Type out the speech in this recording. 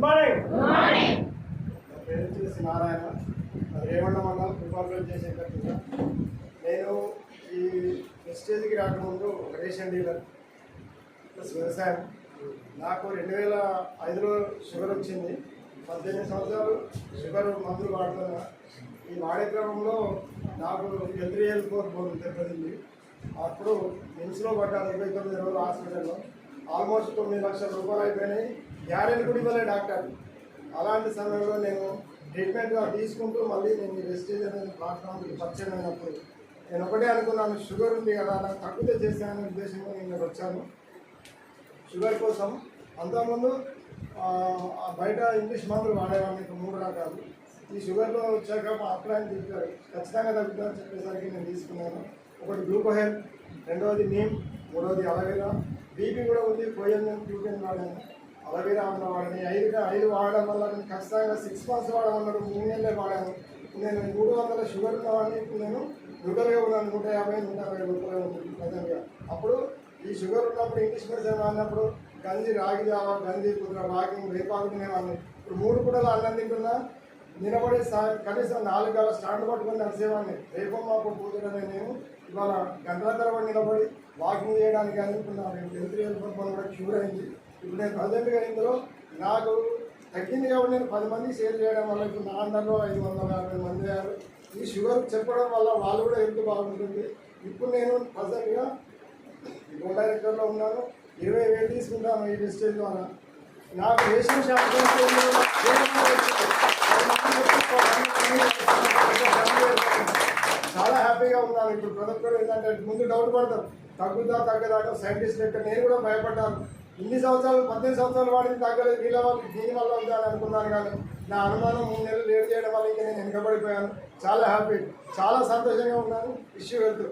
Morning. నా పేరు వచ్చేసి నారాయణ. రేవణ మండలం ప్రిఫార్మెంట్ చేసే కట్టిగా. నేను ఈ వెస్టేజ్కి రాకముందు రేషన్ డీలర్ ప్లస్ వ్యవసాయం. నాకు 2005లో షుగర్ వచ్చింది. 18 సంవత్సరాలు షుగర్ మందులు వాడుతున్నా. ఈ వాడే క్రమంలో నాకు L3L4 బోర్డు దెబ్బతింది. అప్పుడు నిమ్స్లో పడ్డాను 29 రోజులు హాస్పిటల్లో. ఆల్మోస్ట్ 9 లక్షల రూపాయలు అయిపోయినాయి. గ్యారెంటీ కూడా ఇవ్వలే డాక్టర్. అలాంటి సమయంలో నేను ట్రీట్మెంట్గా తీసుకుంటూ మళ్ళీ నేను ఈ వెస్టేజ్ అనేది ప్లాట్ఫామ్కి పరిచయం అయినప్పుడు నేను ఒకటే అనుకున్నాను, షుగర్ ఉంది కదా, నాకు తగ్గితే చేశాననే ఉద్దేశంగా నేను వచ్చాను షుగర్ కోసం. అంతకుముందు బయట ఇంగ్లీష్ మందులు వాడేవాడిని, 3 రకాలు. ఈ షుగర్లో వచ్చాక మా అప్లైన్ చెప్పారు ఖచ్చితంగా తగ్గుతుందని చెప్పేసరికి నేను తీసుకున్నాను. ఒకటి గ్లూకోహెల్, రెండవది నీమ్, మూడవది అలవేరా. బీపీ కూడా ఉంది, పోయన్ ట్యూబెన్ వాడాను, అలవేరా అన్న వాడని. 5 వాడడం వల్ల నేను ఖచ్చితంగా 6 months వాడమన్నాడు, 3 నెలలే వాడాను. నేను 300 షుగర్ ఉన్నవాడిని, ఇప్పుడు నేను రుగలుగా ఉన్నాను. 150, 160 రూపాయలు ఉంది ప్రజెంట్గా. అప్పుడు ఈ షుగర్ ఉన్నప్పుడు ఇంగ్లీష్ మెడిసిన్ వాడినప్పుడు గంజి, రాగి జావా, గంజి, కుదుర, వాకింగ్, రేపాకు తినేవాడిని. ఇప్పుడు 3 పూటలు అన్నం తింటున్నా. నిలబడి కనీసం 4 గంటల స్టాండ్ పట్టుకొని నడిచేవాడిని. రేపు మాకు కూతురనే నేను ఇవాళ గంటల తరబడి నిలబడి వాకింగ్ చేయడానికి అనుకున్నాను. L3L4 కూడా క్యూర్ అయింది. ఇప్పుడు నేను ప్రజెంట్గా ఇందులో నాకు తగ్గింది కాబట్టి నేను 10 మందికి షేర్ చేయడం వల్ల ఇప్పుడు నా అందరిలో 550 మంది అయ్యారు. ఈ షుగర్ చెప్పడం వల్ల వాళ్ళు కూడా హెల్త్ బాగుంటుంది. ఇప్పుడు నేను ప్రజెంట్గా గోల్డ్ డైరెక్టర్లో ఉన్నాను. 20,000 తీసుకుంటాను ఈ వెస్టేజ్ ద్వారా. నాకు రేషన్ షాప్ చాలా హ్యాపీగా ఉన్నాను. ఇప్పుడు ప్రతి ఒక్కరు ఏంటంటే ముందు డౌట్ పడతారు, తగ్గుదా తగ్గదా. సైంటిస్ట్ లెక్క నేను కూడా భయపడ్డాను. ఇన్ని సంవత్సరాలు 18 సంవత్సరాలు వాడింది తగ్గలేదు, వీళ్ళ వాళ్ళు దీనివల్ల ఉందని అనుకున్నాను. కానీ నా అనుమానం 3 నెలలు లేట్ చేయడం వల్ల ఇంకా నేను వెనకబడిపోయాను. చాలా హ్యాపీ, చాలా సంతోషంగా ఉన్నాను. ఇష్యూ వెళ్తూ